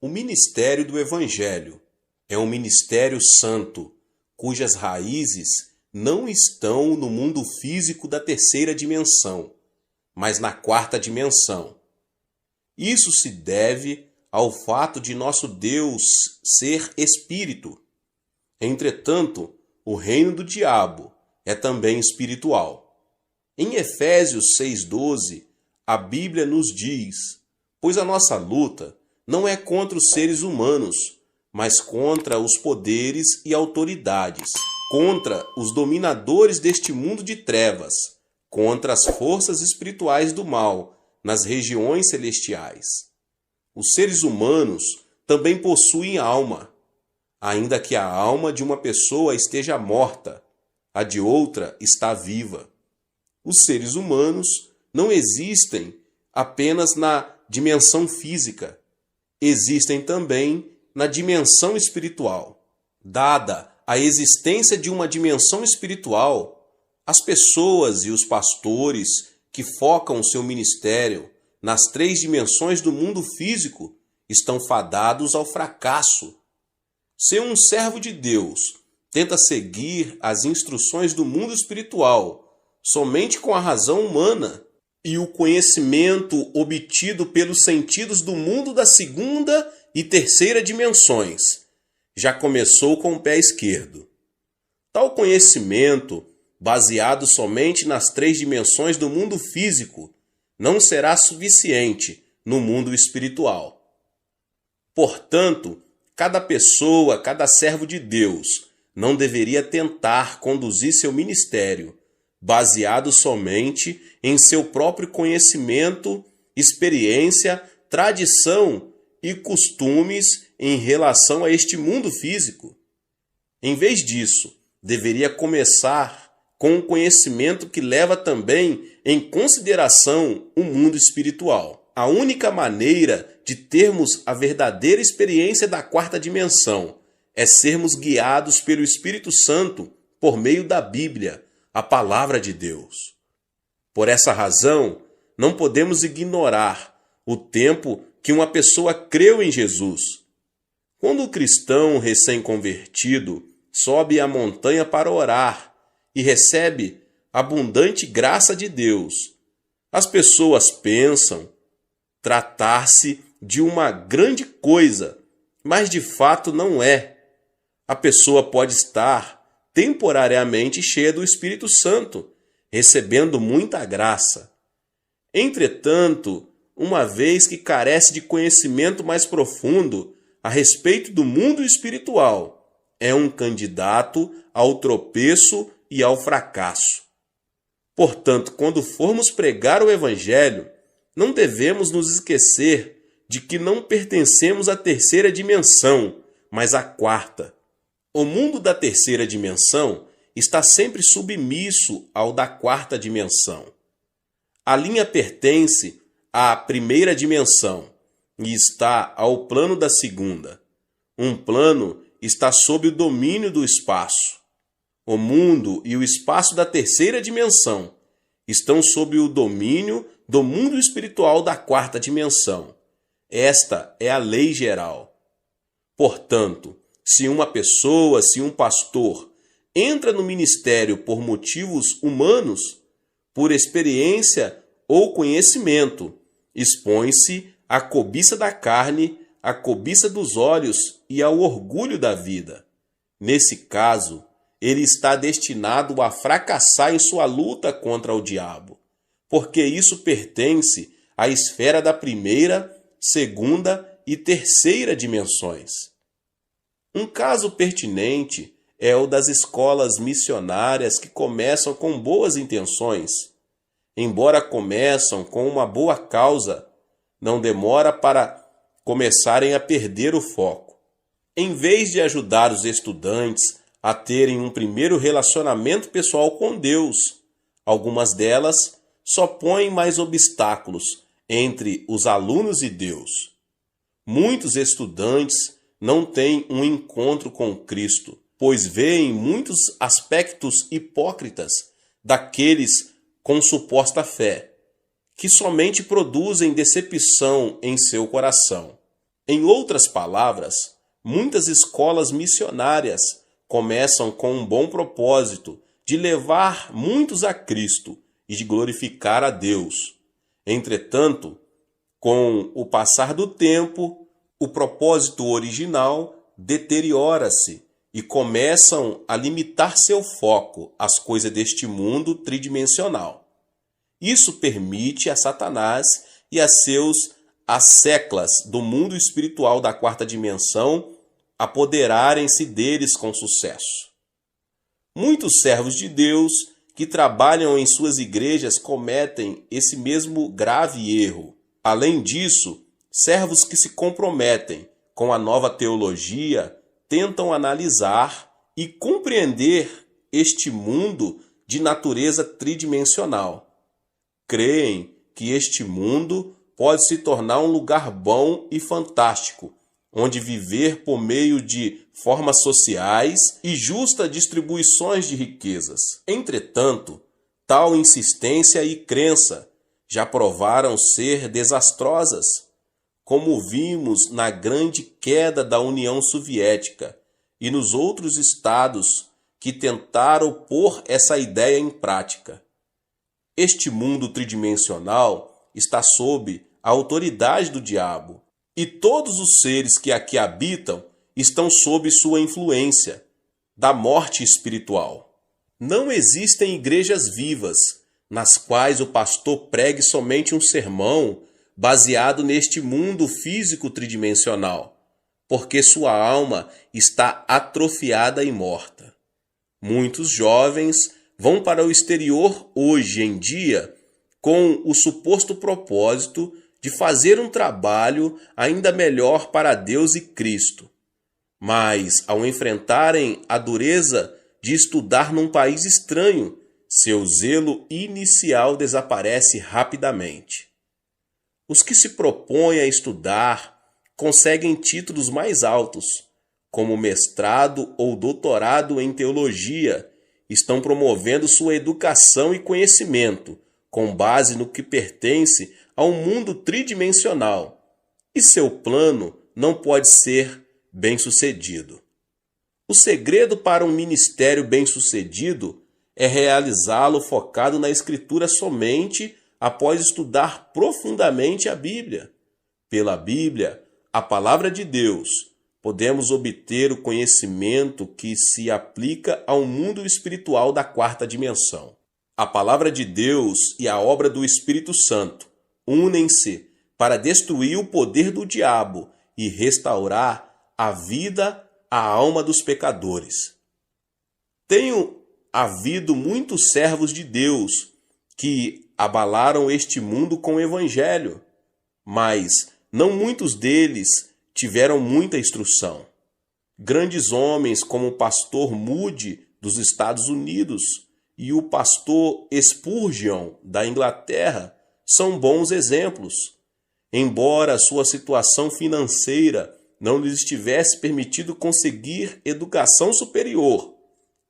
O ministério do Evangelho é um ministério santo, cujas raízes não estão no mundo físico da terceira dimensão, mas na quarta dimensão. Isso se deve ao fato de nosso Deus ser espírito. Entretanto, o reino do diabo é também espiritual. Em Efésios 6,12, a Bíblia nos diz: pois a nossa luta não é contra os seres humanos, mas contra os poderes e autoridades, contra os dominadores deste mundo de trevas, contra as forças espirituais do mal nas regiões celestiais. Os seres humanos também possuem alma, ainda que a alma de uma pessoa esteja morta, a de outra está viva. Os seres humanos não existem apenas na dimensão física, existem também na dimensão espiritual. Dada a existência de uma dimensão espiritual, as pessoas e os pastores que focam seu ministério nas três dimensões do mundo físico estão fadados ao fracasso. Se um servo de Deus tenta seguir as instruções do mundo espiritual somente com a razão humana e o conhecimento obtido pelos sentidos do mundo da segunda e terceira dimensões, já começou com o pé esquerdo. Tal conhecimento, baseado somente nas três dimensões do mundo físico, não será suficiente no mundo espiritual. Portanto, cada pessoa, cada servo de Deus, não deveria tentar conduzir seu ministério baseado somente em seu próprio conhecimento, experiência, tradição e costumes em relação a este mundo físico. Em vez disso, deveria começar com um conhecimento que leva também em consideração o mundo espiritual. A única maneira de termos a verdadeira experiência da quarta dimensão é sermos guiados pelo Espírito Santo por meio da Bíblia, a palavra de Deus. Por essa razão, não podemos ignorar o tempo que uma pessoa creu em Jesus. Quando o cristão recém-convertido sobe a montanha para orar e recebe abundante graça de Deus, as pessoas pensam tratar-se de uma grande coisa, mas de fato não é. A pessoa pode estar temporariamente cheia do Espírito Santo, recebendo muita graça. Entretanto, uma vez que carece de conhecimento mais profundo a respeito do mundo espiritual, é um candidato ao tropeço e ao fracasso. Portanto, quando formos pregar o Evangelho, não devemos nos esquecer de que não pertencemos à terceira dimensão, mas à quarta. O mundo da terceira dimensão está sempre submisso ao da quarta dimensão. A linha pertence à primeira dimensão e está ao plano da segunda. Um plano está sob o domínio do espaço. O mundo e o espaço da terceira dimensão estão sob o domínio do mundo espiritual da quarta dimensão. Esta é a lei geral. Portanto, se uma pessoa, se um pastor, entra no ministério por motivos humanos, por experiência ou conhecimento, expõe-se à cobiça da carne, à cobiça dos olhos e ao orgulho da vida. Nesse caso, ele está destinado a fracassar em sua luta contra o diabo, porque isso pertence à esfera da primeira, segunda e terceira dimensões. Um caso pertinente é o das escolas missionárias que começam com boas intenções. Embora começam com uma boa causa, não demora para começarem a perder o foco. Em vez de ajudar os estudantes a terem um primeiro relacionamento pessoal com Deus, algumas delas só põem mais obstáculos entre os alunos e Deus. Muitos estudantes não têm um encontro com Cristo, pois veem muitos aspectos hipócritas daqueles com suposta fé, que somente produzem decepção em seu coração. Em outras palavras, muitas escolas missionárias começam com um bom propósito de levar muitos a Cristo e de glorificar a Deus. Entretanto, com o passar do tempo, o propósito original deteriora-se e começam a limitar seu foco às coisas deste mundo tridimensional. Isso permite a Satanás e a seus asseclas do mundo espiritual da quarta dimensão apoderarem-se deles com sucesso. Muitos servos de Deus que trabalham em suas igrejas cometem esse mesmo grave erro. Além disso, servos que se comprometem com a nova teologia tentam analisar e compreender este mundo de natureza tridimensional. Creem que este mundo pode se tornar um lugar bom e fantástico, onde viver por meio de formas sociais e justas distribuições de riquezas. Entretanto, tal insistência e crença já provaram ser desastrosas, como vimos na grande queda da União Soviética e nos outros estados que tentaram pôr essa ideia em prática. Este mundo tridimensional está sob a autoridade do diabo, e todos os seres que aqui habitam estão sob sua influência, da morte espiritual. Não existem igrejas vivas, nas quais o pastor pregue somente um sermão baseado neste mundo físico tridimensional, porque sua alma está atrofiada e morta. Muitos jovens vão para o exterior hoje em dia com o suposto propósito de fazer um trabalho ainda melhor para Deus e Cristo. Mas, ao enfrentarem a dureza de estudar num país estranho, seu zelo inicial desaparece rapidamente. Os que se propõem a estudar conseguem títulos mais altos, como mestrado ou doutorado em teologia, estão promovendo sua educação e conhecimento com base no que pertence a um mundo tridimensional, e seu plano não pode ser bem-sucedido. O segredo para um ministério bem-sucedido é realizá-lo focado na Escritura somente após estudar profundamente a Bíblia. Pela Bíblia, a palavra de Deus, podemos obter o conhecimento que se aplica ao mundo espiritual da quarta dimensão. A palavra de Deus e a obra do Espírito Santo unem-se para destruir o poder do diabo e restaurar a vida à alma dos pecadores. Tenho havido muitos servos de Deus que abalaram este mundo com o Evangelho, mas não muitos deles tiveram muita instrução. Grandes homens como o pastor Moody dos Estados Unidos e o pastor Spurgeon da Inglaterra são bons exemplos. Embora sua situação financeira não lhes tivesse permitido conseguir educação superior,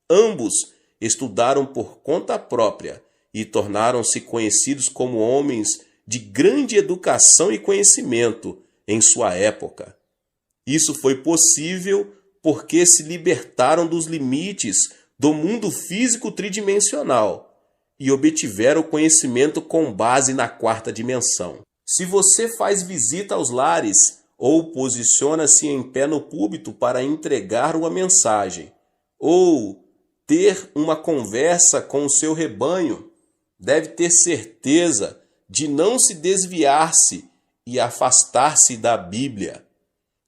ambos estudaram por conta própria e tornaram-se conhecidos como homens de grande educação e conhecimento em sua época. Isso foi possível porque se libertaram dos limites do mundo físico tridimensional e obtiveram conhecimento com base na quarta dimensão. Se você faz visita aos lares ou posiciona-se em pé no púlpito para entregar uma mensagem, ou ter uma conversa com o seu rebanho, deve ter certeza de não se desviar-se e afastar-se da Bíblia.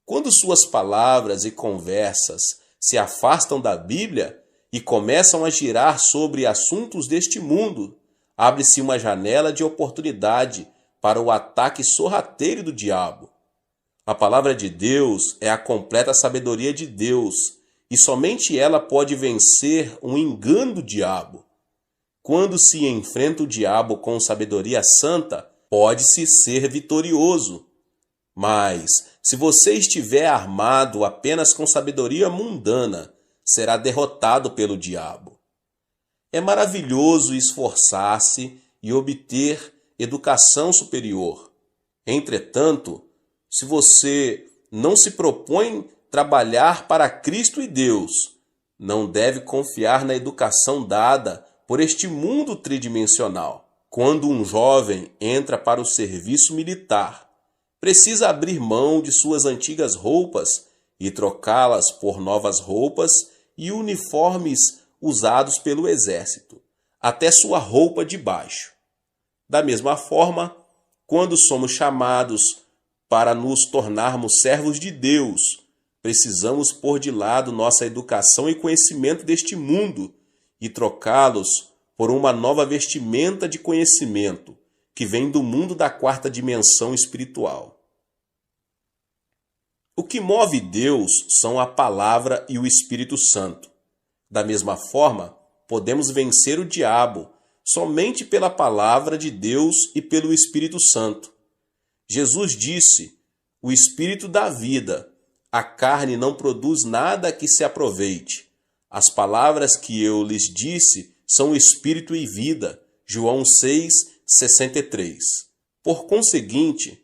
Quando suas palavras e conversas se afastam da Bíblia e começam a girar sobre assuntos deste mundo, abre-se uma janela de oportunidade para o ataque sorrateiro do diabo. A palavra de Deus é a completa sabedoria de Deus, e somente ela pode vencer um engano do diabo. Quando se enfrenta o diabo com sabedoria santa, pode-se ser vitorioso. Mas, se você estiver armado apenas com sabedoria mundana, será derrotado pelo diabo. É maravilhoso esforçar-se e obter educação superior. Entretanto, se você não se propõe trabalhar para Cristo e Deus, não deve confiar na educação dada por este mundo tridimensional. Quando um jovem entra para o serviço militar, precisa abrir mão de suas antigas roupas e trocá-las por novas roupas e uniformes usados pelo exército, até sua roupa de baixo. Da mesma forma, quando somos chamados para nos tornarmos servos de Deus, precisamos pôr de lado nossa educação e conhecimento deste mundo e trocá-los por uma nova vestimenta de conhecimento que vem do mundo da quarta dimensão espiritual. O que move Deus são a Palavra e o Espírito Santo. Da mesma forma, podemos vencer o diabo somente pela Palavra de Deus e pelo Espírito Santo. Jesus disse: "O Espírito dá vida, a carne não produz nada que se aproveite. As palavras que eu lhes disse são Espírito e vida." João 6:63. Por conseguinte,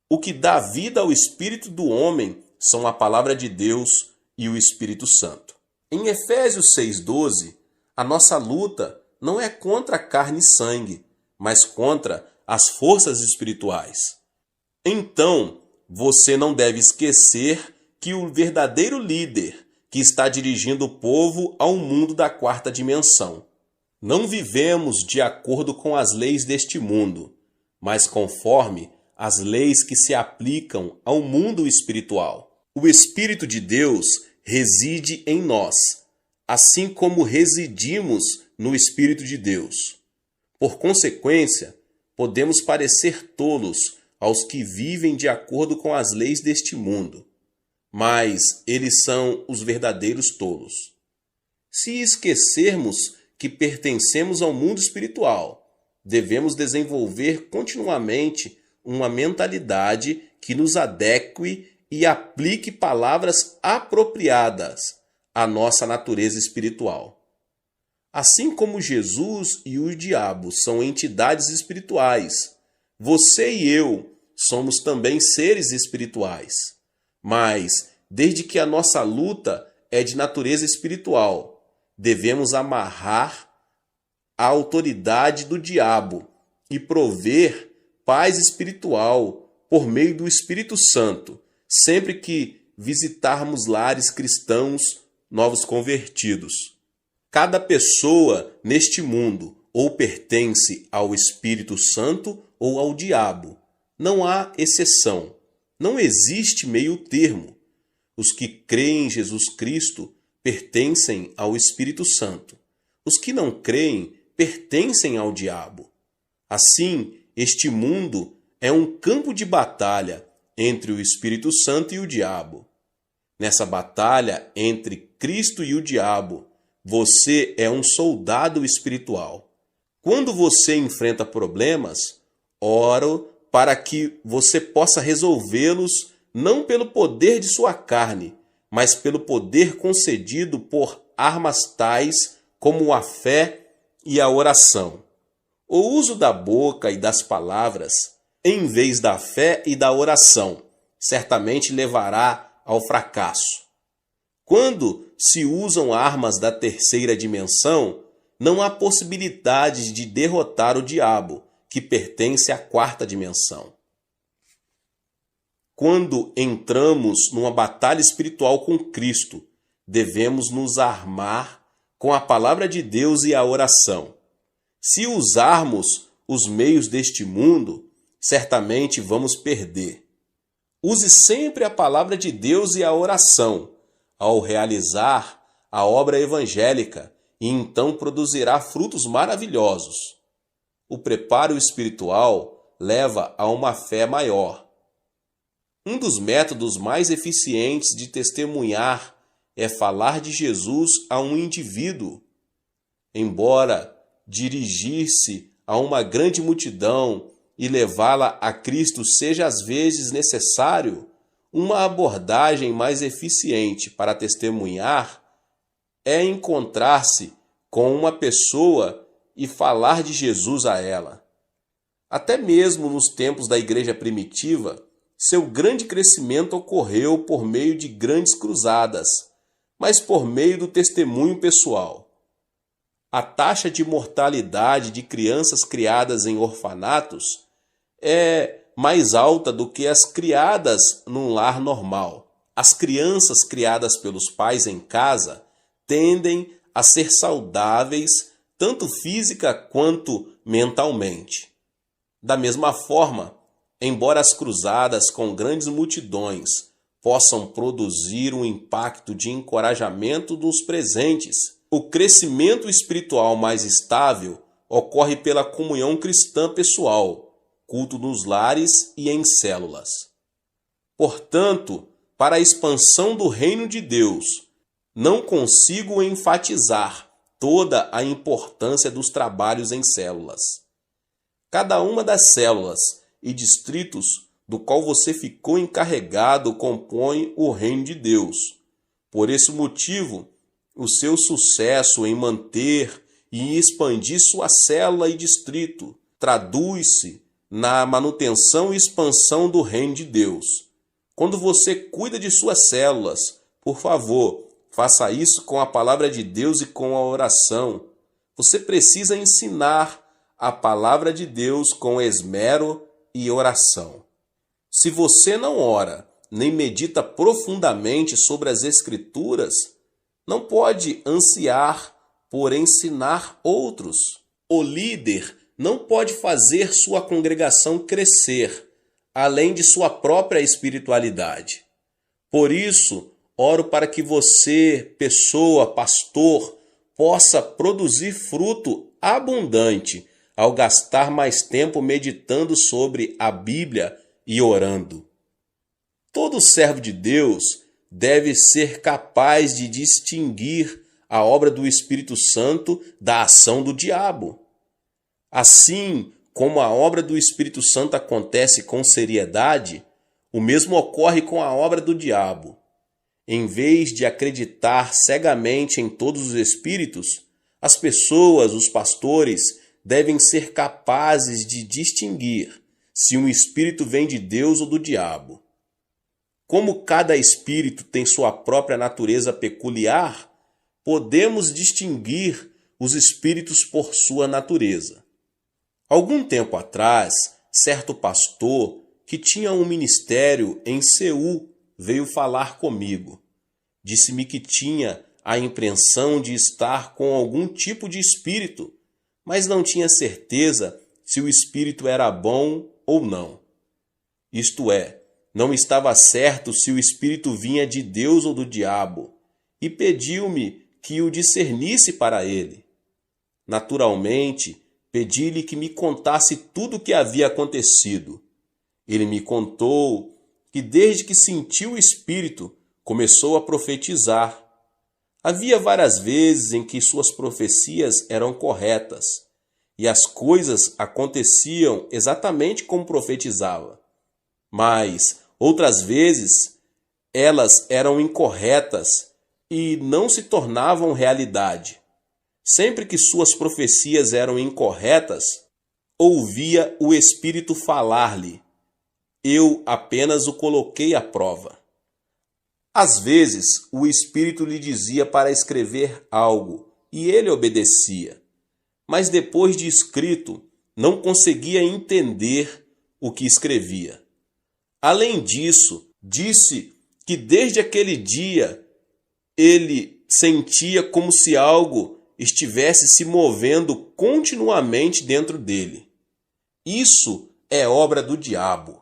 o que dá vida ao espírito do homem são a Palavra de Deus e o Espírito Santo. Em Efésios 6:12, a nossa luta não é contra carne e sangue, mas contra as forças espirituais. Então, você não deve esquecer que o verdadeiro líder que está dirigindo o povo ao mundo da quarta dimensão. Não vivemos de acordo com as leis deste mundo, mas conforme as leis que se aplicam ao mundo espiritual. O Espírito de Deus reside em nós, assim como residimos no Espírito de Deus. Por consequência, podemos parecer tolos aos que vivem de acordo com as leis deste mundo, mas eles são os verdadeiros tolos. Se esquecermos que pertencemos ao mundo espiritual, devemos desenvolver continuamente uma mentalidade que nos adeque e aplique palavras apropriadas à nossa natureza espiritual. Assim como Jesus e o diabo são entidades espirituais, você e eu somos também seres espirituais. Mas, desde que a nossa luta é de natureza espiritual, devemos amarrar a autoridade do diabo e prover paz espiritual por meio do Espírito Santo, sempre que visitarmos lares cristãos novos convertidos. Cada pessoa neste mundo ou pertence ao Espírito Santo ou ao diabo. Não há exceção. Não existe meio termo. Os que creem em Jesus Cristo pertencem ao Espírito Santo. Os que não creem pertencem ao diabo. Assim, este mundo é um campo de batalha entre o Espírito Santo e o diabo. Nessa batalha entre Cristo e o diabo, você é um soldado espiritual. Quando você enfrenta problemas, oro para que você possa resolvê-los não pelo poder de sua carne, mas pelo poder concedido por armas tais como a fé e a oração. O uso da boca e das palavras, em vez da fé e da oração, certamente levará ao fracasso. Quando se usam armas da terceira dimensão, não há possibilidade de derrotar o diabo, que pertence à quarta dimensão. Quando entramos numa batalha espiritual com Cristo, devemos nos armar com a palavra de Deus e a oração. Se usarmos os meios deste mundo, certamente vamos perder. Use sempre a palavra de Deus e a oração ao realizar a obra evangélica e então produzirá frutos maravilhosos. O preparo espiritual leva a uma fé maior. Um dos métodos mais eficientes de testemunhar é falar de Jesus a um indivíduo. Embora dirigir-se a uma grande multidão e levá-la a Cristo seja às vezes necessário, uma abordagem mais eficiente para testemunhar é encontrar-se com uma pessoa e falar de Jesus a ela. Até mesmo nos tempos da igreja primitiva, seu grande crescimento ocorreu por meio de grandes cruzadas, mas por meio do testemunho pessoal. A taxa de mortalidade de crianças criadas em orfanatos é mais alta do que as criadas num lar normal. As crianças criadas pelos pais em casa tendem a ser saudáveis tanto física quanto mentalmente. Da mesma forma, embora as cruzadas com grandes multidões possam produzir um impacto de encorajamento dos presentes, o crescimento espiritual mais estável ocorre pela comunhão cristã pessoal, culto nos lares e em células. Portanto, para a expansão do reino de Deus, não consigo enfatizar toda a importância dos trabalhos em células. Cada uma das células e distritos do qual você ficou encarregado compõe o reino de Deus. Por esse motivo, o seu sucesso em manter e expandir sua célula e distrito traduz-se na manutenção e expansão do reino de Deus. Quando você cuida de suas células, por favor, faça isso com a palavra de Deus e com a oração. Você precisa ensinar a palavra de Deus com esmero e oração. Se você não ora, nem medita profundamente sobre as Escrituras, não pode ansiar por ensinar outros. O líder não pode fazer sua congregação crescer, além de sua própria espiritualidade. Por isso, oro para que você, pessoa, pastor, possa produzir fruto abundante ao gastar mais tempo meditando sobre a Bíblia e orando. Todo servo de Deus deve ser capaz de distinguir a obra do Espírito Santo da ação do diabo. Assim como a obra do Espírito Santo acontece com seriedade, o mesmo ocorre com a obra do diabo. Em vez de acreditar cegamente em todos os espíritos, as pessoas, os pastores, devem ser capazes de distinguir se um espírito vem de Deus ou do diabo. Como cada espírito tem sua própria natureza peculiar, podemos distinguir os espíritos por sua natureza. Algum tempo atrás, certo pastor que tinha um ministério em Seul veio falar comigo. Disse-me que tinha a impressão de estar com algum tipo de espírito, mas não tinha certeza se o espírito era bom ou não. Isto é, não estava certo se o espírito vinha de Deus ou do diabo, e pediu-me que o discernisse para ele. Naturalmente, pedi-lhe que me contasse tudo o que havia acontecido. Ele me contou que desde que sentiu o espírito, começou a profetizar. Havia várias vezes em que suas profecias eram corretas, e as coisas aconteciam exatamente como profetizava. Mas, outras vezes, elas eram incorretas e não se tornavam realidade. Sempre que suas profecias eram incorretas, ouvia o Espírito falar-lhe. Eu apenas o coloquei à prova. Às vezes, o Espírito lhe dizia para escrever algo, e ele obedecia. Mas depois de escrito, não conseguia entender o que escrevia. Além disso, disse que desde aquele dia ele sentia como se algo estivesse se movendo continuamente dentro dele. Isso é obra do diabo.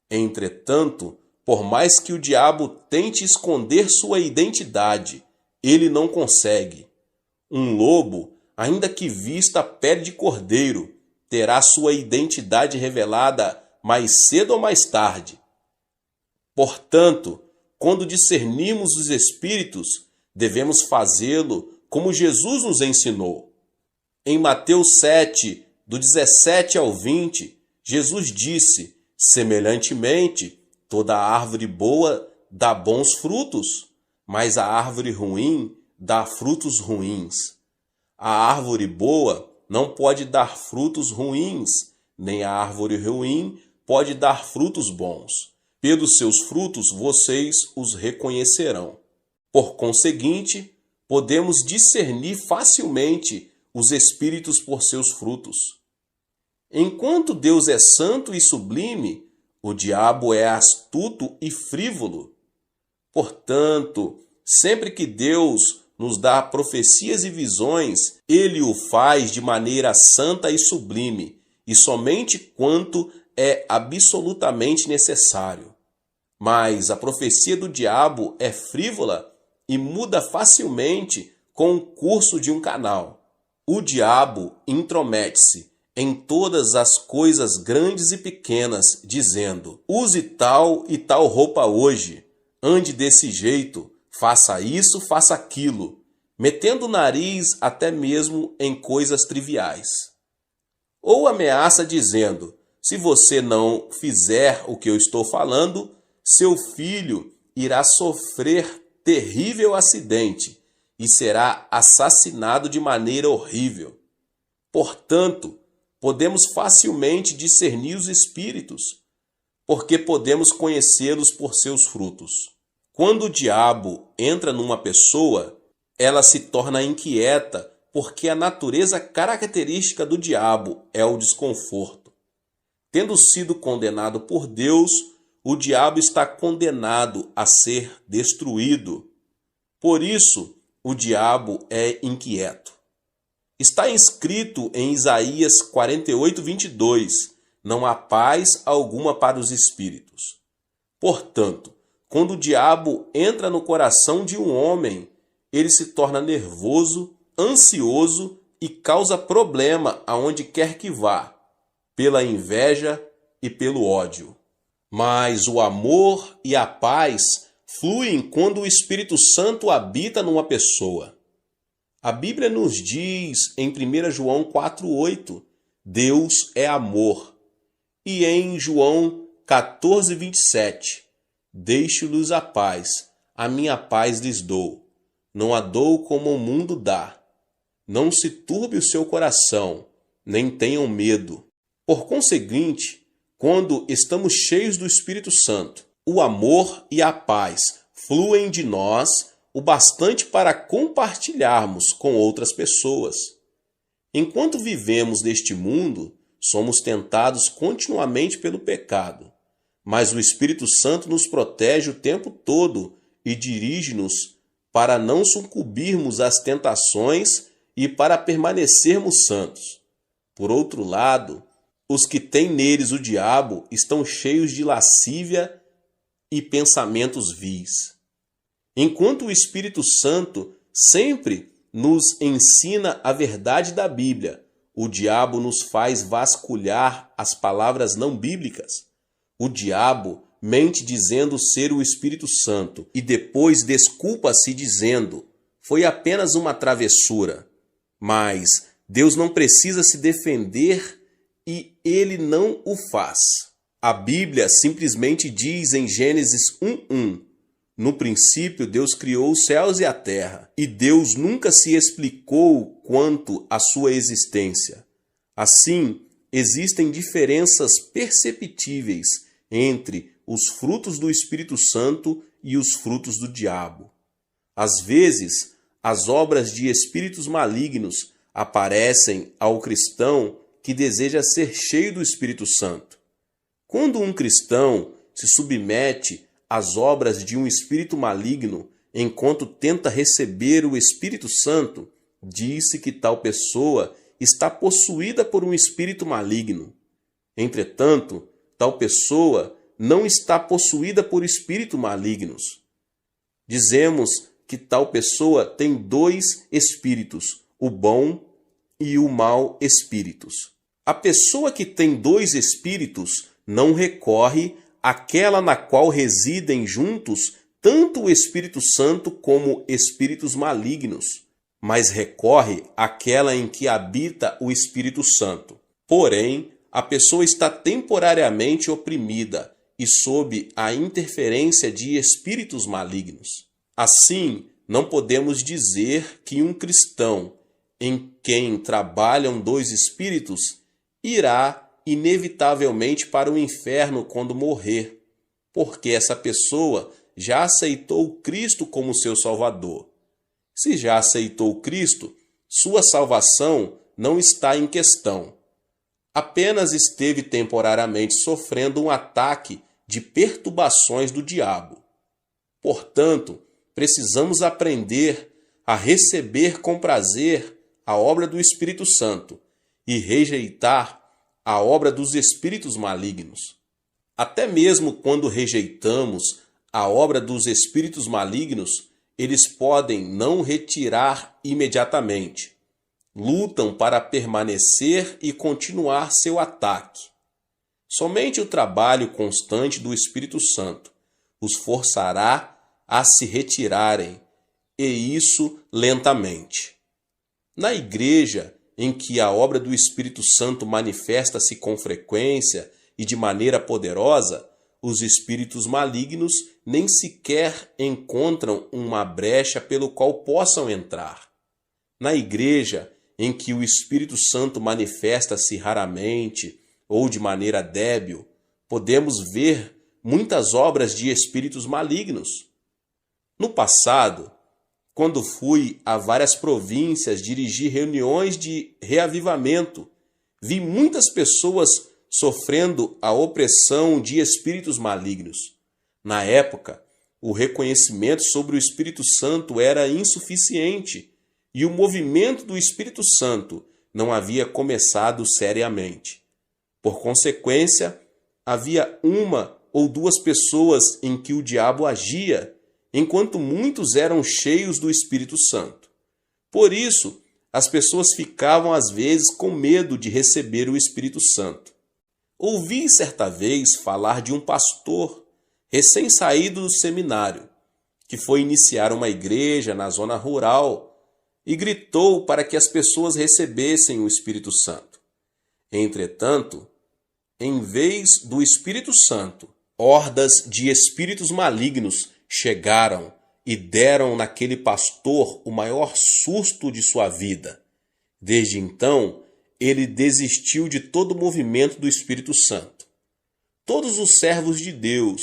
Entretanto, por mais que o diabo tente esconder sua identidade, ele não consegue. Um lobo, ainda que vista a pele de cordeiro, terá sua identidade revelada mais cedo ou mais tarde. Portanto, quando discernimos os espíritos, devemos fazê-lo como Jesus nos ensinou. Em Mateus 7, do 17 ao 20, Jesus disse: semelhantemente, toda árvore boa dá bons frutos, mas a árvore ruim dá frutos ruins. A árvore boa não pode dar frutos ruins, nem a árvore ruim pode dar frutos bons. Pelos seus frutos vocês os reconhecerão. Por conseguinte, podemos discernir facilmente os espíritos por seus frutos. Enquanto Deus é santo e sublime, o diabo é astuto e frívolo. Portanto, sempre que Deus nos dá profecias e visões, Ele o faz de maneira santa e sublime, e somente quanto é absolutamente necessário. Mas a profecia do diabo é frívola e muda facilmente com o curso de um canal. O diabo intromete-se em todas as coisas grandes e pequenas, dizendo: use tal e tal roupa hoje, ande desse jeito, faça isso, faça aquilo, metendo o nariz até mesmo em coisas triviais. Ou ameaça dizendo: se você não fizer o que eu estou falando, seu filho irá sofrer terrível acidente e será assassinado de maneira horrível. Portanto, podemos facilmente discernir os espíritos, porque podemos conhecê-los por seus frutos. Quando o diabo entra numa pessoa, ela se torna inquieta, porque a natureza característica do diabo é o desconforto. Tendo sido condenado por Deus, o diabo está condenado a ser destruído. Por isso, o diabo é inquieto. Está escrito em Isaías 48:22, não há paz alguma para os espíritos. Portanto, quando o diabo entra no coração de um homem, ele se torna nervoso, ansioso e causa problema aonde quer que vá, pela inveja e pelo ódio. Mas o amor e a paz fluem quando o Espírito Santo habita numa pessoa. A Bíblia nos diz em 1 João 4,8, Deus é amor. E em João 14:27, deixo-lhes a paz, a minha paz lhes dou. Não a dou como o mundo dá. Não se turbe o seu coração, nem tenham medo. Por conseguinte, quando estamos cheios do Espírito Santo, o amor e a paz fluem de nós o bastante para compartilharmos com outras pessoas. Enquanto vivemos neste mundo, somos tentados continuamente pelo pecado, mas o Espírito Santo nos protege o tempo todo e dirige-nos para não sucumbirmos às tentações e para permanecermos santos. Por outro lado, os que têm neles o diabo estão cheios de lascívia e pensamentos vis. Enquanto o Espírito Santo sempre nos ensina a verdade da Bíblia, o diabo nos faz vasculhar as palavras não bíblicas. O diabo mente dizendo ser o Espírito Santo e depois desculpa-se dizendo: foi apenas uma travessura. Mas Deus não precisa se defender e ele não o faz. A Bíblia simplesmente diz em Gênesis 1:1: no princípio Deus criou os céus e a terra, e Deus nunca se explicou quanto à sua existência. Assim, existem diferenças perceptíveis entre os frutos do Espírito Santo e os frutos do diabo. Às vezes, as obras de espíritos malignos aparecem ao cristão que deseja ser cheio do Espírito Santo. Quando um cristão se submete às obras de um espírito maligno enquanto tenta receber o Espírito Santo, diz-se que tal pessoa está possuída por um espírito maligno. Entretanto, tal pessoa não está possuída por espíritos malignos. Dizemos que tal pessoa tem dois espíritos, o bom e o mau espíritos. A pessoa que tem dois espíritos não recorre àquela na qual residem juntos tanto o Espírito Santo como espíritos malignos, mas recorre àquela em que habita o Espírito Santo. Porém, a pessoa está temporariamente oprimida e sob a interferência de espíritos malignos. Assim, não podemos dizer que um cristão em quem trabalham dois espíritos irá inevitavelmente para o inferno quando morrer. porque essa pessoa já aceitou Cristo como seu Salvador. Se já aceitou Cristo, sua salvação não está em questão. Apenas esteve temporariamente sofrendo um ataque de perturbações do diabo. Portanto, precisamos aprender a receber com prazer a obra do Espírito Santo e rejeitar a obra dos espíritos malignos. Até mesmo quando rejeitamos a obra dos espíritos malignos, eles podem não retirar imediatamente. Lutam para permanecer e continuar seu ataque. Somente o trabalho constante do Espírito Santo os forçará a se retirarem, e isso lentamente. Na igreja em que a obra do Espírito Santo manifesta-se com frequência e de maneira poderosa, os espíritos malignos nem sequer encontram uma brecha pelo qual possam entrar. Na igreja em que o Espírito Santo manifesta-se raramente ou de maneira débil, podemos ver muitas obras de espíritos malignos. No passado, quando fui a várias províncias dirigir reuniões de reavivamento, vi muitas pessoas sofrendo a opressão de espíritos malignos. Na época, o reconhecimento sobre o Espírito Santo era insuficiente e o movimento do Espírito Santo não havia começado seriamente. Por consequência, havia uma ou duas pessoas em que o diabo agia, enquanto muitos eram cheios do Espírito Santo. Por isso, as pessoas ficavam às vezes com medo de receber o Espírito Santo. Ouvi certa vez falar de um pastor recém-saído do seminário, que foi iniciar uma igreja na zona rural e gritou para que as pessoas recebessem o Espírito Santo. Entretanto, em vez do Espírito Santo, hordas de espíritos malignos chegaram e deram naquele pastor o maior susto de sua vida. Desde então, ele desistiu de todo o movimento do Espírito Santo. Todos os servos de Deus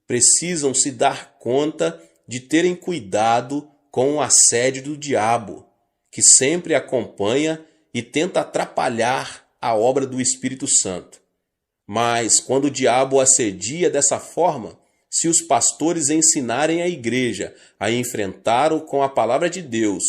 precisam se dar conta de terem cuidado com o assédio do diabo, que sempre acompanha e tenta atrapalhar a obra do Espírito Santo. Mas quando o diabo assedia dessa forma, se os pastores ensinarem a igreja a enfrentá-lo com a palavra de Deus,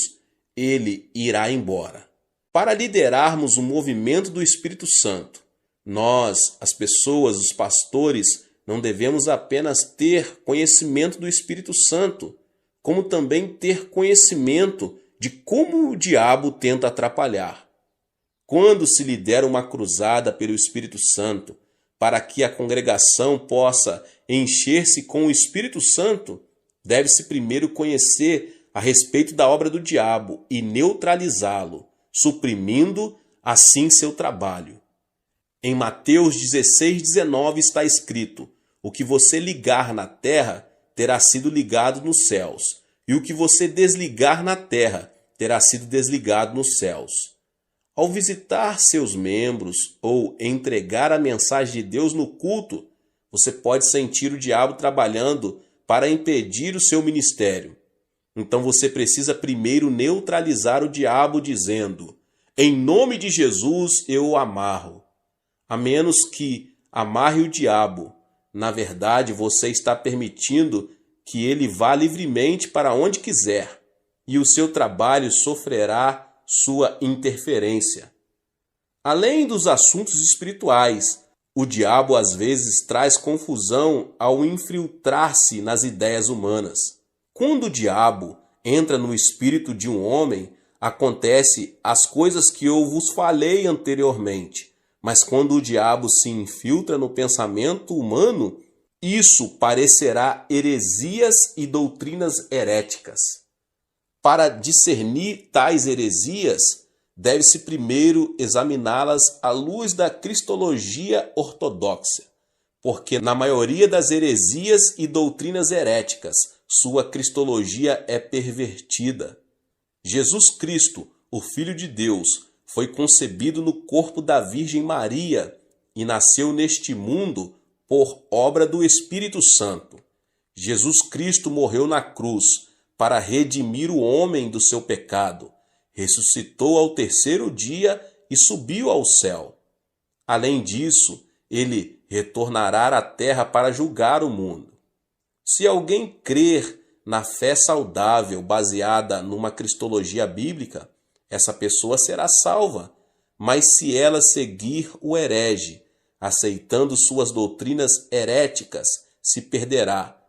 ele irá embora. Para liderarmos o movimento do Espírito Santo, nós, as pessoas, os pastores, não devemos apenas ter conhecimento do Espírito Santo, como também ter conhecimento de como o diabo tenta atrapalhar. Quando se lidera uma cruzada pelo Espírito Santo, para que a congregação possa encher-se com o Espírito Santo, deve-se primeiro conhecer a respeito da obra do diabo e neutralizá-lo, suprimindo assim seu trabalho. Em Mateus 16:19 está escrito: o que você ligar na terra terá sido ligado nos céus, e o que você desligar na terra terá sido desligado nos céus. Ao visitar seus membros ou entregar a mensagem de Deus no culto, você pode sentir o diabo trabalhando para impedir o seu ministério. Então você precisa primeiro neutralizar o diabo dizendo: em nome de Jesus eu o amarro. A menos que amarre o diabo, na verdade você está permitindo que ele vá livremente para onde quiser, e o seu trabalho sofrerá sua interferência. Além dos assuntos espirituais, o diabo às vezes traz confusão ao infiltrar-se nas ideias humanas. Quando o diabo entra no espírito de um homem, acontece as coisas que eu vos falei anteriormente. Mas quando o diabo se infiltra no pensamento humano, isso parecerá heresias e doutrinas heréticas. Para discernir tais heresias, deve-se primeiro examiná-las à luz da cristologia ortodoxa, porque na maioria das heresias e doutrinas heréticas, sua cristologia é pervertida. Jesus Cristo, o Filho de Deus, foi concebido no corpo da Virgem Maria e nasceu neste mundo por obra do Espírito Santo. Jesus Cristo morreu na cruz para redimir o homem do seu pecado, ressuscitou ao terceiro dia e subiu ao céu. Além disso, ele retornará à terra para julgar o mundo. Se alguém crer na fé saudável baseada numa cristologia bíblica, essa pessoa será salva. Mas se ela seguir o herege, aceitando suas doutrinas heréticas, se perderá.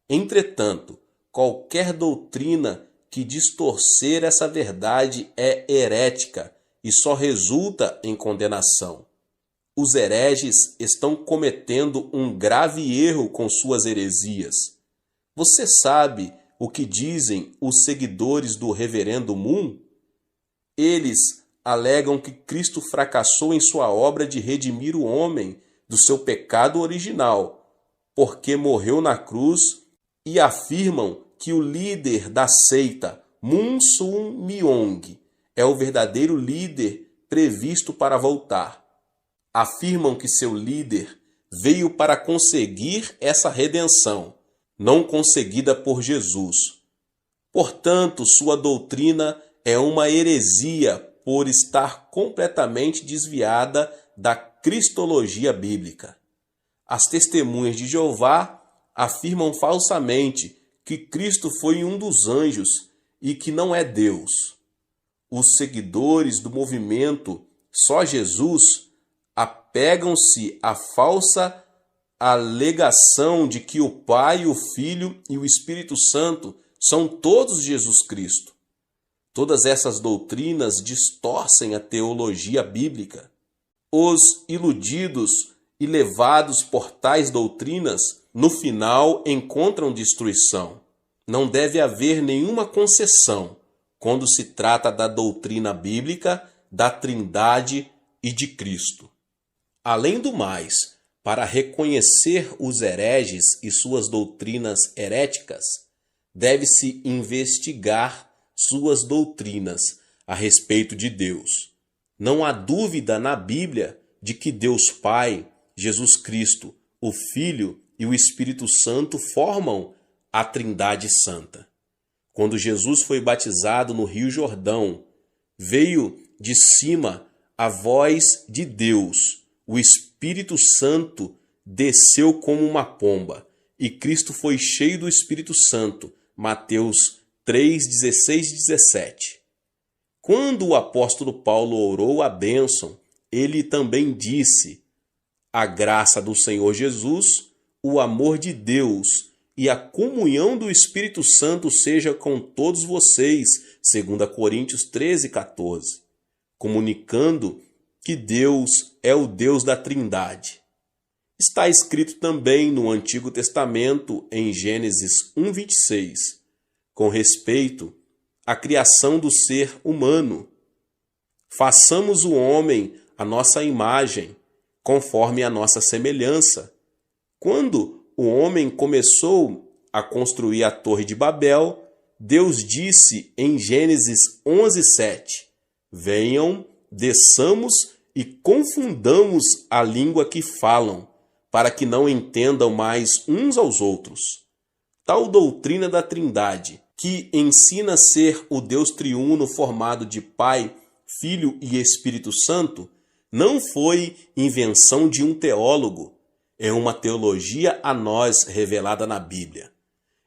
Entretanto, qualquer doutrina que distorcer essa verdade é herética e só resulta em condenação. Os hereges estão cometendo um grave erro com suas heresias. Você sabe o que dizem os seguidores do Reverendo Moon? Eles alegam que Cristo fracassou em sua obra de redimir o homem do seu pecado original, porque morreu na cruz, e afirmam que o líder da seita, Moon Sun Myung, é o verdadeiro líder previsto para voltar. Afirmam que seu líder veio para conseguir essa redenção, não conseguida por Jesus. Portanto, sua doutrina é uma heresia por estar completamente desviada da cristologia bíblica. As testemunhas de Jeová afirmam falsamente que Cristo foi um dos anjos e que não é Deus. Os seguidores do movimento Só Jesus apegam-se à falsa alegação de que o Pai, o Filho e o Espírito Santo são todos Jesus Cristo. Todas essas doutrinas distorcem a teologia bíblica. Os iludidos e levados por tais doutrinas, no final encontram destruição. Não deve haver nenhuma concessão quando se trata da doutrina bíblica, da Trindade e de Cristo. Além do mais, para reconhecer os hereges e suas doutrinas heréticas, deve-se investigar suas doutrinas a respeito de Deus. Não há dúvida na Bíblia de que Deus Pai, Jesus Cristo, o Filho e o Espírito Santo formam a Trindade Santa. Quando Jesus foi batizado no Rio Jordão, veio de cima a voz de Deus. O Espírito Santo desceu como uma pomba e Cristo foi cheio do Espírito Santo. Mateus 3, 16 e 17. Quando o apóstolo Paulo orou a bênção, ele também disse: a graça do Senhor Jesus, o amor de Deus e a comunhão do Espírito Santo seja com todos vocês, 2 Coríntios 13, 14, comunicando que Deus é o Deus da Trindade. Está escrito também no Antigo Testamento, em Gênesis 1, 26, com respeito à criação do ser humano. Façamos o homem à nossa imagem, conforme a nossa semelhança. Quando o homem começou a construir a Torre de Babel, Deus disse em Gênesis 11, 7, venham, desçamos e confundamos a língua que falam, para que não entendam mais uns aos outros. Tal doutrina da Trindade, que ensina ser o Deus triuno formado de Pai, Filho e Espírito Santo, não foi invenção de um teólogo, é uma teologia a nós revelada na Bíblia.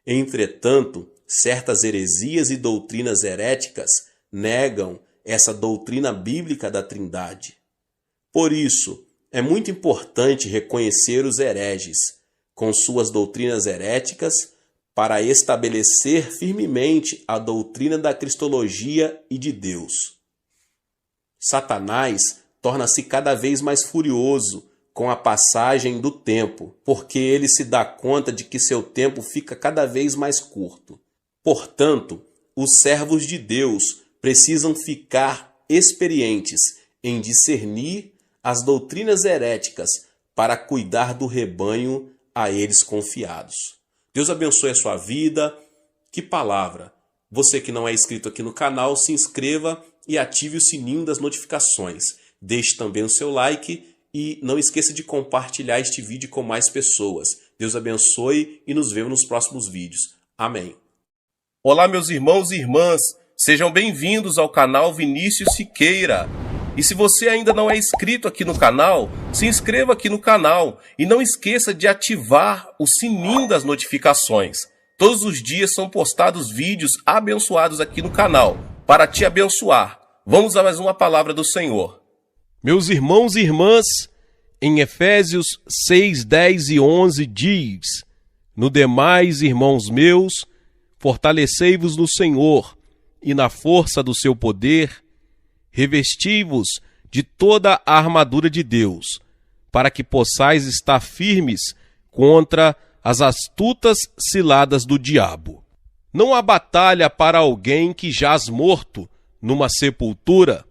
Entretanto, certas heresias e doutrinas heréticas negam essa doutrina bíblica da Trindade. Por isso, é muito importante reconhecer os hereges, com suas doutrinas heréticas, para estabelecer firmemente a doutrina da cristologia e de Deus. Satanás torna-se cada vez mais furioso com a passagem do tempo, porque ele se dá conta de que seu tempo fica cada vez mais curto. Portanto, os servos de Deus precisam ficar experientes em discernir as doutrinas heréticas para cuidar do rebanho a eles confiados. Deus abençoe a sua vida. Que palavra! Você que não é inscrito aqui no canal, se inscreva e ative o sininho das notificações. Deixe também o seu like e não esqueça de compartilhar este vídeo com mais pessoas. Deus abençoe e nos vemos nos próximos vídeos. Amém. Olá, meus irmãos e irmãs, sejam bem-vindos ao canal Vinícius Siqueira. E se você ainda não é inscrito aqui no canal, se inscreva aqui no canal e não esqueça de ativar o sininho das notificações. Todos os dias são postados vídeos abençoados aqui no canal, para te abençoar. Vamos a mais uma palavra do Senhor. Meus irmãos e irmãs, em Efésios 6, 10 e 11 diz: No demais, irmãos meus, fortalecei-vos no Senhor e na força do seu poder, revesti-vos de toda a armadura de Deus, para que possais estar firmes contra as astutas ciladas do diabo. Não há batalha para alguém que jaz morto numa sepultura,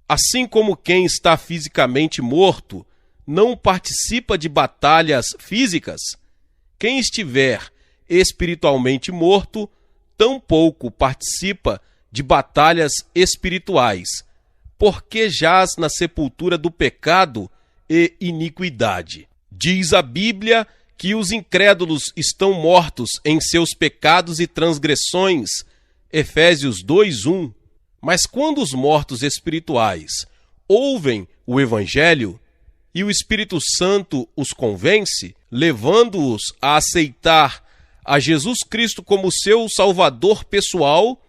assim como quem está fisicamente morto não participa de batalhas físicas. Quem estiver espiritualmente morto tampouco participa de batalhas espirituais, porque jaz na sepultura do pecado e iniquidade. Diz a Bíblia que os incrédulos estão mortos em seus pecados e transgressões, Efésios 2:1. Mas quando os mortos espirituais ouvem o Evangelho e o Espírito Santo os convence, levando-os a aceitar a Jesus Cristo como seu Salvador pessoal,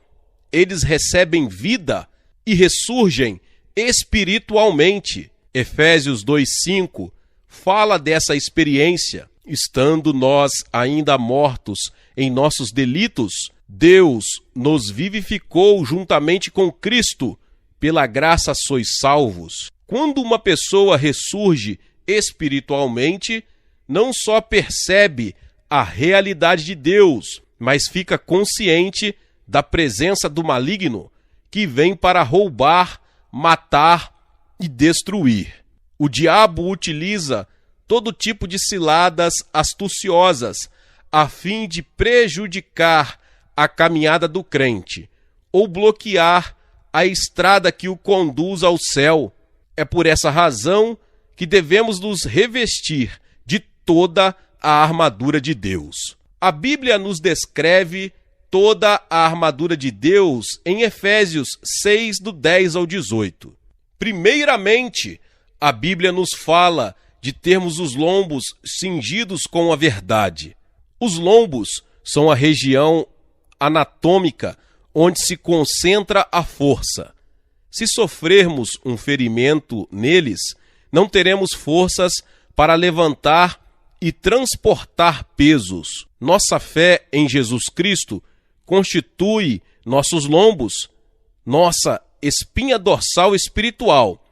eles recebem vida e ressurgem espiritualmente. Efésios 2:5 fala dessa experiência. Estando nós ainda mortos em nossos delitos, Deus nos vivificou juntamente com Cristo. Pela graça sois salvos. Quando uma pessoa ressurge espiritualmente, não só percebe a realidade de Deus, mas fica consciente da presença do maligno que vem para roubar, matar e destruir. O diabo utiliza todo tipo de ciladas astuciosas a fim de prejudicar a caminhada do crente ou bloquear a estrada que o conduz ao céu. É por essa razão que devemos nos revestir de toda a armadura de Deus. A Bíblia nos descreve toda a armadura de Deus em Efésios 6, do 10 ao 18. Primeiramente, a Bíblia nos fala de termos os lombos cingidos com a verdade. Os lombos são a região anatômica onde se concentra a força. Se sofrermos um ferimento neles, não teremos forças para levantar e transportar pesos. Nossa fé em Jesus Cristo constitui nossos lombos, nossa espinha dorsal espiritual,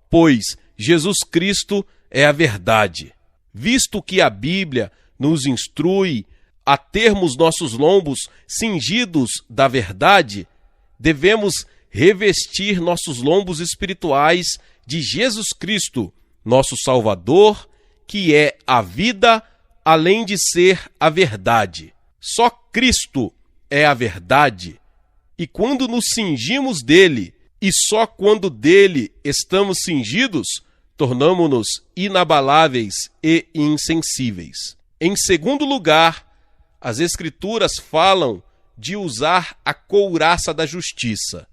pois Jesus Cristo é a verdade. Visto que a Bíblia nos instrui a termos nossos lombos cingidos da verdade, devemos revestir nossos lombos espirituais de Jesus Cristo, nosso Salvador, que é a vida, além de ser a verdade. Só Cristo é a verdade, e quando nos cingimos dele, e só quando dele estamos cingidos, tornamo-nos inabaláveis e insensíveis. Em segundo lugar, as Escrituras falam de usar a couraça da justiça.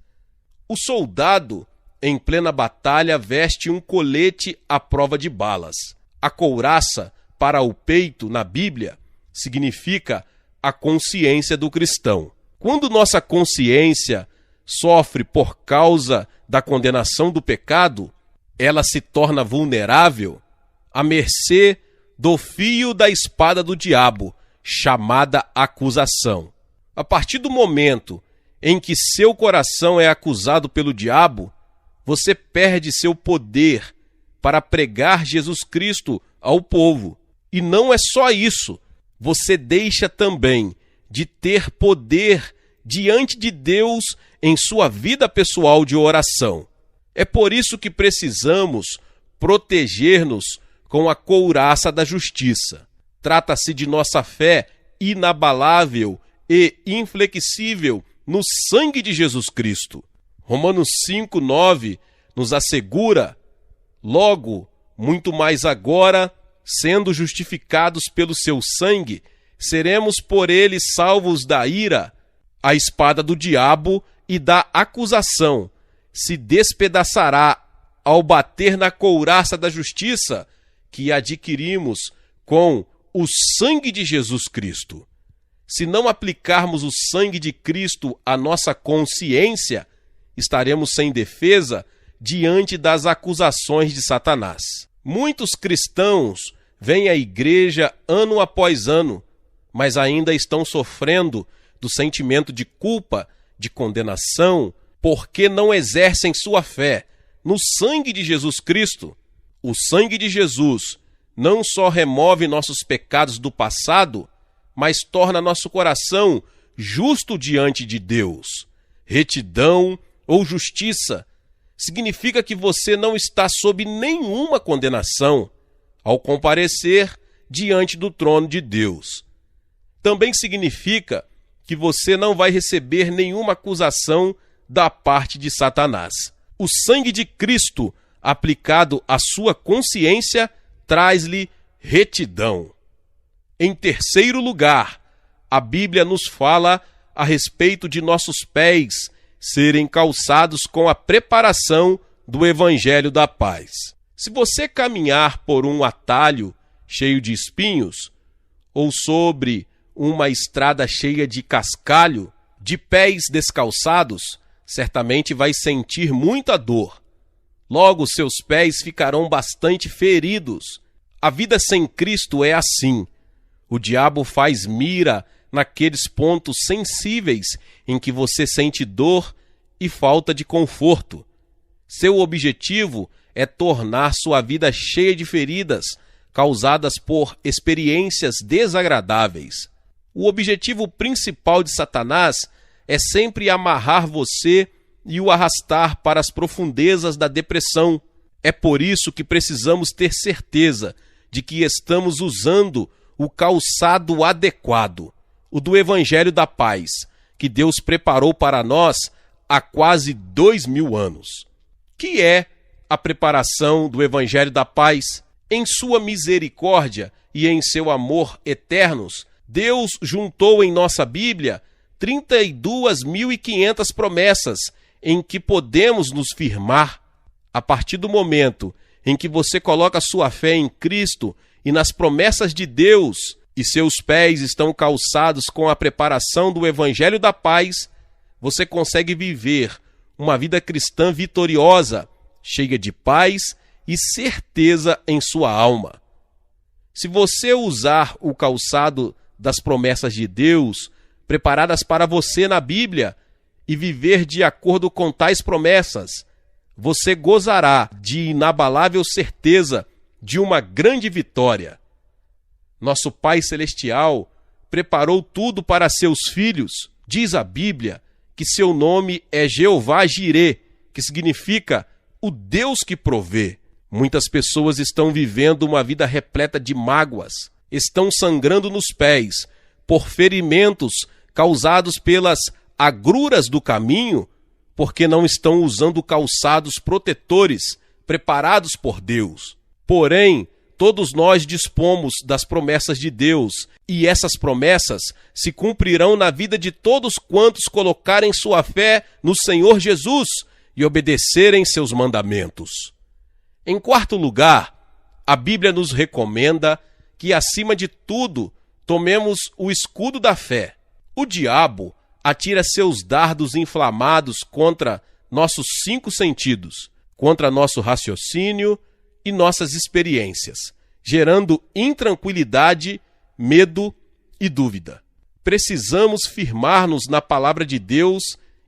O soldado, em plena batalha, veste um colete à prova de balas. A couraça, para o peito, na Bíblia, significa a consciência do cristão. Quando nossa consciência sofre por causa da condenação do pecado, ela se torna vulnerável à mercê do fio da espada do diabo, chamada acusação. A partir do momento em que seu coração é acusado pelo diabo, você perde seu poder para pregar Jesus Cristo ao povo. E não é só isso, você deixa também de ter poder diante de Deus em sua vida pessoal de oração. É por isso que precisamos proteger-nos com a couraça da justiça. Trata-se de nossa fé inabalável e inflexível no sangue de Jesus Cristo. Romanos 5:9 nos assegura: logo, Muito mais agora, sendo justificados pelo seu sangue, seremos por ele salvos da ira. A espada do diabo e da acusação se despedaçará ao bater na couraça da justiça que adquirimos com o sangue de Jesus Cristo. Se não aplicarmos o sangue de Cristo à nossa consciência, estaremos sem defesa diante das acusações de Satanás. Muitos cristãos vêm à igreja ano após ano, mas ainda estão sofrendo do sentimento de culpa, de condenação, porque não exercem sua fé no sangue de Jesus Cristo. O sangue de Jesus não só remove nossos pecados do passado, mas torna nosso coração justo diante de Deus. Retidão ou justiça significa que você não está sob nenhuma condenação ao comparecer diante do trono de Deus. Também significa que você não vai receber nenhuma acusação da parte de Satanás. O sangue de Cristo aplicado à sua consciência traz-lhe retidão. Em terceiro lugar, a Bíblia nos fala a respeito de nossos pés serem calçados com a preparação do Evangelho da Paz. Se você caminhar por um atalho cheio de espinhos, ou sobre uma estrada cheia de cascalho, de pés descalçados, certamente vai sentir muita dor. Logo, seus pés ficarão bastante feridos. A vida sem Cristo é assim. O diabo faz mira naqueles pontos sensíveis em que você sente dor e falta de conforto. Seu objetivo é tornar sua vida cheia de feridas causadas por experiências desagradáveis. O objetivo principal de Satanás é sempre amarrar você e o arrastar para as profundezas da depressão. É por isso que precisamos ter certeza de que estamos usando o calçado adequado, o do Evangelho da Paz, que Deus preparou para nós há quase 2000 anos. Que é a preparação do Evangelho da Paz? Em sua misericórdia e em seu amor eternos, Deus juntou em nossa Bíblia 32.500 promessas em que podemos nos firmar. A partir do momento em que você coloca sua fé em Cristo e nas promessas de Deus, e seus pés estão calçados com a preparação do Evangelho da Paz, você consegue viver uma vida cristã vitoriosa, cheia de paz e certeza em sua alma. Se você usar o calçado das promessas de Deus, preparadas para você na Bíblia, e viver de acordo com tais promessas, você gozará de inabalável certeza de uma grande vitória. Nosso Pai Celestial preparou tudo para seus filhos. Diz a Bíblia que seu nome é Jeová Jirê, que significa o Deus que provê. Muitas pessoas estão vivendo uma vida repleta de mágoas, estão sangrando nos pés por ferimentos causados pelas agruras do caminho, porque não estão usando calçados protetores preparados por Deus. Porém, todos nós dispomos das promessas de Deus, e essas promessas se cumprirão na vida de todos quantos colocarem sua fé no Senhor Jesus e obedecerem seus mandamentos. Em quarto lugar, a Bíblia nos recomenda que, acima de tudo, tomemos o escudo da fé. O diabo atira seus dardos inflamados contra nossos 5 sentidos, contra nosso raciocínio e nossas experiências, gerando intranquilidade, medo e dúvida. Precisamos firmar-nos na palavra de Deus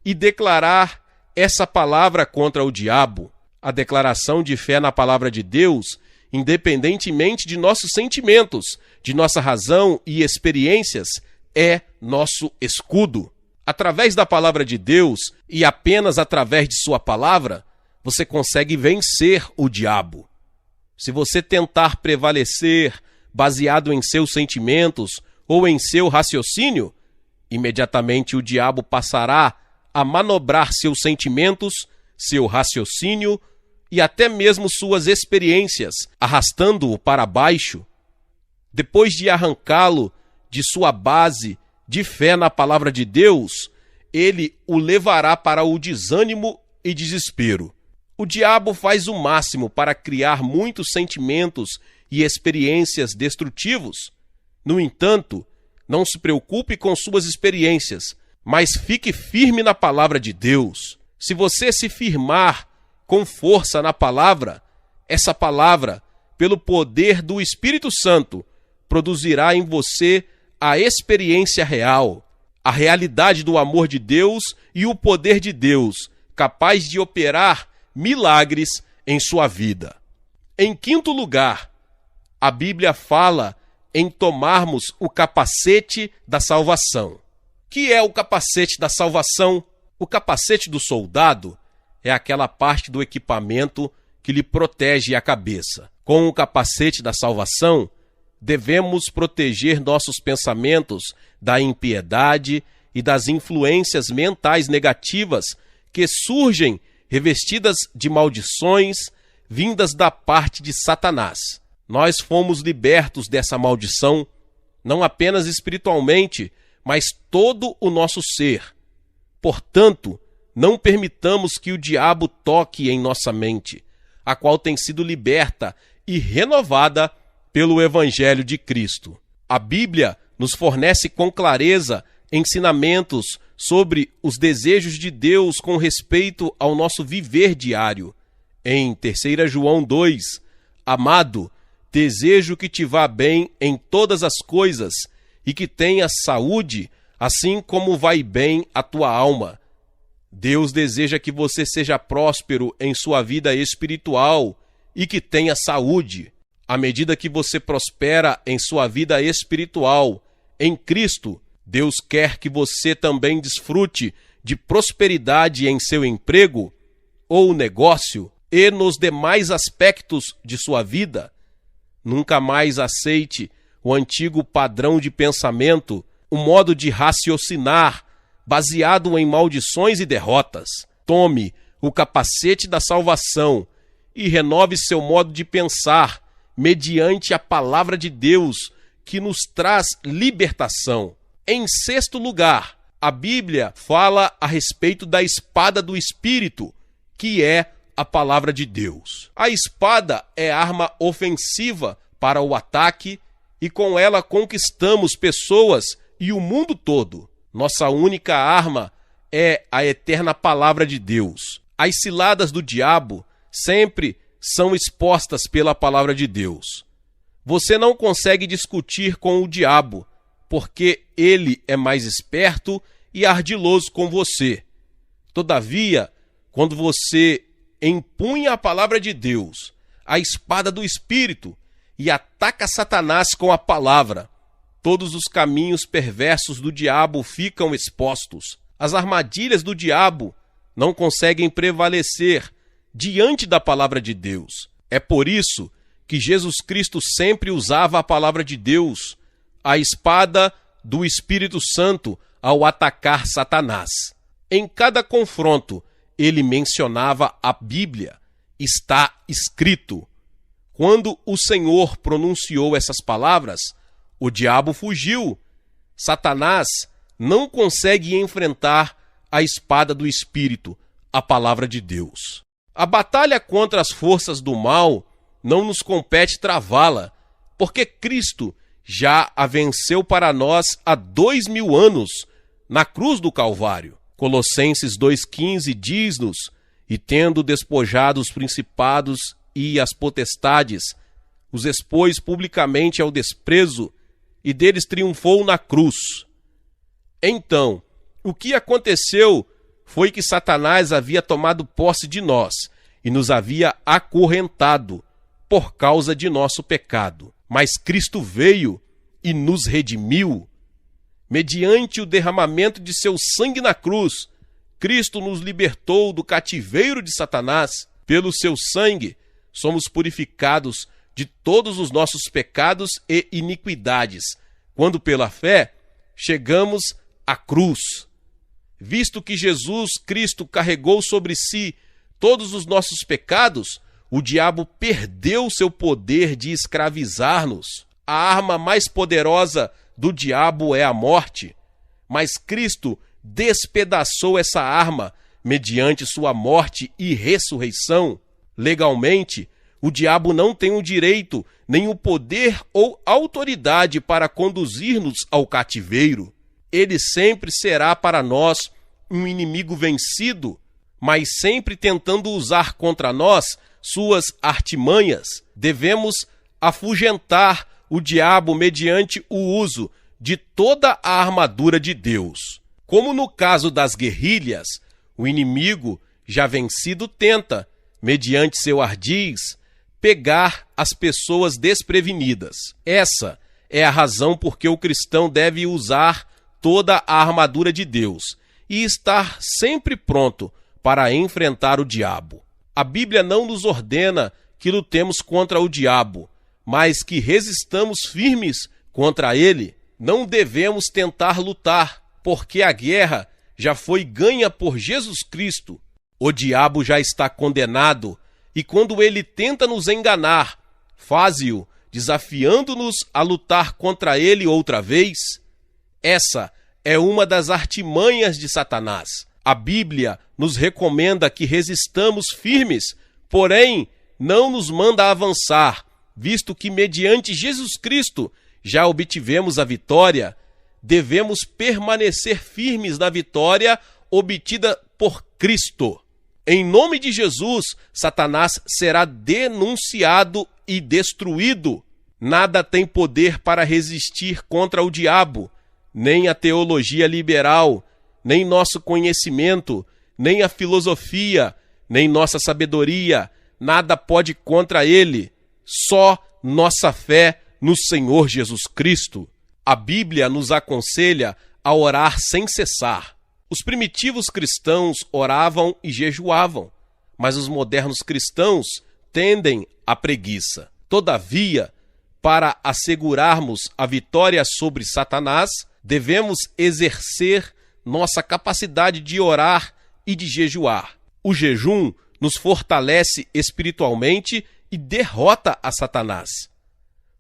e declarar essa palavra contra o diabo. A declaração de fé na palavra de Deus, independentemente de nossos sentimentos, de nossa razão e experiências, é nosso escudo. Através da palavra de Deus e apenas através de sua palavra, você consegue vencer o diabo. Se você tentar prevalecer baseado em seus sentimentos ou em seu raciocínio, imediatamente o diabo passará a manobrar seus sentimentos, seu raciocínio e até mesmo suas experiências, arrastando-o para baixo, depois de arrancá-lo de sua base de fé na palavra de Deus, ele o levará para o desânimo e desespero. O diabo faz o máximo para criar muitos sentimentos e experiências destrutivos. No entanto, não se preocupe com suas experiências, mas fique firme na palavra de Deus. Se você se firmar com força na palavra, essa palavra, pelo poder do Espírito Santo, produzirá em você a experiência real, a realidade do amor de Deus e o poder de Deus, capaz de operar milagres em sua vida. Em quinto lugar, a Bíblia fala em tomarmos o capacete da salvação. Que é o capacete da salvação? O capacete do soldado é aquela parte do equipamento que lhe protege a cabeça. Com o capacete da salvação, devemos proteger nossos pensamentos da impiedade e das influências mentais negativas que surgem revestidas de maldições vindas da parte de Satanás. Nós fomos libertos dessa maldição, não apenas espiritualmente, mas todo o nosso ser. Portanto, não permitamos que o diabo toque em nossa mente, a qual tem sido liberta e renovada pelo Evangelho de Cristo. A Bíblia nos fornece com clareza ensinamentos sobre os desejos de Deus com respeito ao nosso viver diário. Em 3 João 2, amado, desejo que te vá bem em todas as coisas e que tenhas saúde, assim como vai bem a tua alma. Deus deseja que você seja próspero em sua vida espiritual e que tenha saúde. À medida que você prospera em sua vida espiritual, em Cristo, Deus quer que você também desfrute de prosperidade em seu emprego ou negócio e nos demais aspectos de sua vida. Nunca mais aceite o antigo padrão de pensamento, o modo de raciocinar baseado em maldições e derrotas. Tome o capacete da salvação e renove seu modo de pensar mediante a palavra de Deus, que nos traz libertação. Em sexto lugar, a Bíblia fala a respeito da espada do Espírito, que é a palavra de Deus. A espada é arma ofensiva para o ataque e com ela conquistamos pessoas e o mundo todo. Nossa única arma é a eterna palavra de Deus. As ciladas do diabo sempre são expostas pela palavra de Deus. Você não consegue discutir com o diabo, porque ele é mais esperto e ardiloso com você. Todavia, quando você empunha a palavra de Deus, a espada do Espírito, e ataca Satanás com a palavra, todos os caminhos perversos do diabo ficam expostos. As armadilhas do diabo não conseguem prevalecer diante da palavra de Deus. É por isso que Jesus Cristo sempre usava a palavra de Deus, a espada do Espírito Santo, ao atacar Satanás. Em cada confronto, ele mencionava a Bíblia. Está escrito. Quando o Senhor pronunciou essas palavras, o diabo fugiu. Satanás não consegue enfrentar a espada do Espírito, a palavra de Deus. A batalha contra as forças do mal não nos compete travá-la, porque Cristo já a venceu para nós há 2000 anos na cruz do Calvário. Colossenses 2,15 diz-nos: e tendo despojado os principados e as potestades, os expôs publicamente ao desprezo, e deles triunfou na cruz. Então, o que aconteceu foi que Satanás havia tomado posse de nós e nos havia acorrentado por causa de nosso pecado. Mas Cristo veio e nos redimiu. Mediante o derramamento de seu sangue na cruz, Cristo nos libertou do cativeiro de Satanás. Pelo seu sangue, somos purificados de todos os nossos pecados e iniquidades, quando pela fé chegamos à cruz. Visto que Jesus Cristo carregou sobre si todos os nossos pecados, o diabo perdeu seu poder de escravizar-nos. A arma mais poderosa do diabo é a morte, mas Cristo despedaçou essa arma mediante sua morte e ressurreição. Legalmente, o diabo não tem o direito, nem o poder ou autoridade para conduzir-nos ao cativeiro. Ele sempre será para nós um inimigo vencido, mas sempre tentando usar contra nós suas artimanhas. Devemos afugentar o diabo mediante o uso de toda a armadura de Deus. Como no caso das guerrilhas, o inimigo já vencido tenta, mediante seu ardis, pegar as pessoas desprevenidas. Essa é a razão por que o cristão deve usar toda a armadura de Deus e estar sempre pronto para enfrentar o diabo. A Bíblia não nos ordena que lutemos contra o diabo, mas que resistamos firmes contra ele. Não devemos tentar lutar, porque a guerra já foi ganha por Jesus Cristo. O diabo já está condenado, e quando ele tenta nos enganar, faze-o desafiando-nos a lutar contra ele outra vez. Essa é uma das artimanhas de Satanás. A Bíblia nos recomenda que resistamos firmes, porém não nos manda avançar, visto que mediante Jesus Cristo já obtivemos a vitória. Devemos permanecer firmes na vitória obtida por Cristo. Em nome de Jesus, Satanás será denunciado e destruído. Nada tem poder para resistir contra o diabo, nem a teologia liberal, nem nosso conhecimento, nem a filosofia, nem nossa sabedoria. Nada pode contra ele, só nossa fé no Senhor Jesus Cristo. A Bíblia nos aconselha a orar sem cessar. Os primitivos cristãos oravam e jejuavam, mas os modernos cristãos tendem à preguiça. Todavia, para assegurarmos a vitória sobre Satanás, devemos exercer nossa capacidade de orar e de jejuar. O jejum nos fortalece espiritualmente e derrota a Satanás.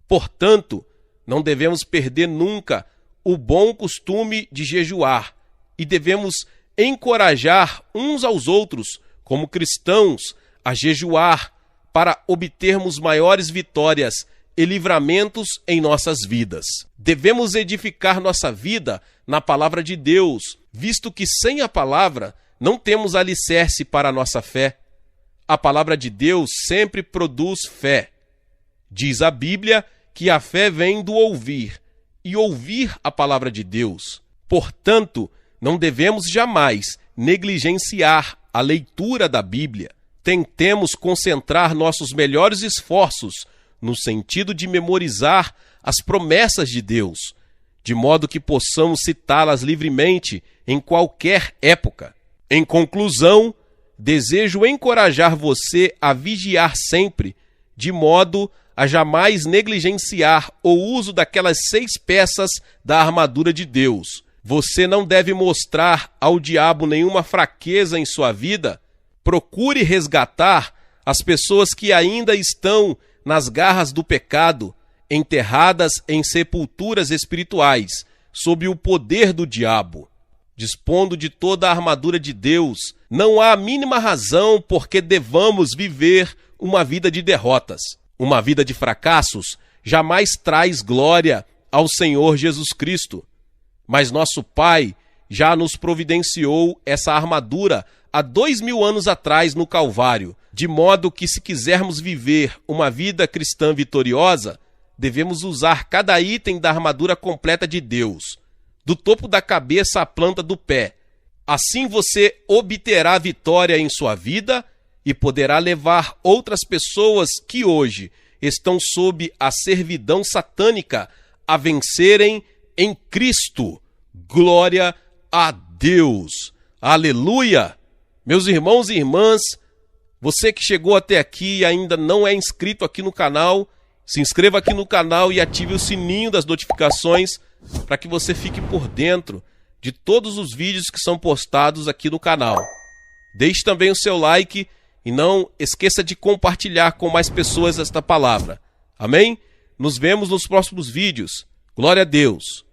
Portanto, não devemos perder nunca o bom costume de jejuar e devemos encorajar uns aos outros, como cristãos, a jejuar para obtermos maiores vitórias e livramentos em nossas vidas. Devemos edificar nossa vida na palavra de Deus, visto que sem a palavra não temos alicerce para a nossa fé. A palavra de Deus sempre produz fé. Diz a Bíblia que a fé vem do ouvir, e ouvir a palavra de Deus. Portanto, não devemos jamais negligenciar a leitura da Bíblia. Tentemos concentrar nossos melhores esforços no sentido de memorizar as promessas de Deus, de modo que possamos citá-las livremente em qualquer época. Em conclusão, desejo encorajar você a vigiar sempre, de modo a jamais negligenciar o uso daquelas 6 peças da armadura de Deus. Você não deve mostrar ao diabo nenhuma fraqueza em sua vida. Procure resgatar as pessoas que ainda estão nas garras do pecado, enterradas em sepulturas espirituais, sob o poder do diabo. Dispondo de toda a armadura de Deus, não há a mínima razão por que devamos viver uma vida de derrotas. Uma vida de fracassos jamais traz glória ao Senhor Jesus Cristo. Mas nosso Pai já nos providenciou essa armadura há 2000 anos atrás no Calvário, de modo que, se quisermos viver uma vida cristã vitoriosa, devemos usar cada item da armadura completa de Deus, do topo da cabeça à planta do pé. Assim você obterá vitória em sua vida e poderá levar outras pessoas que hoje estão sob a servidão satânica a vencerem em Cristo. Glória a Deus! Aleluia! Meus irmãos e irmãs, você que chegou até aqui e ainda não é inscrito aqui no canal, se inscreva aqui no canal e ative o sininho das notificações para que você fique por dentro de todos os vídeos que são postados aqui no canal. Deixe também o seu like e não esqueça de compartilhar com mais pessoas esta palavra. Amém? Nos vemos nos próximos vídeos. Glória a Deus.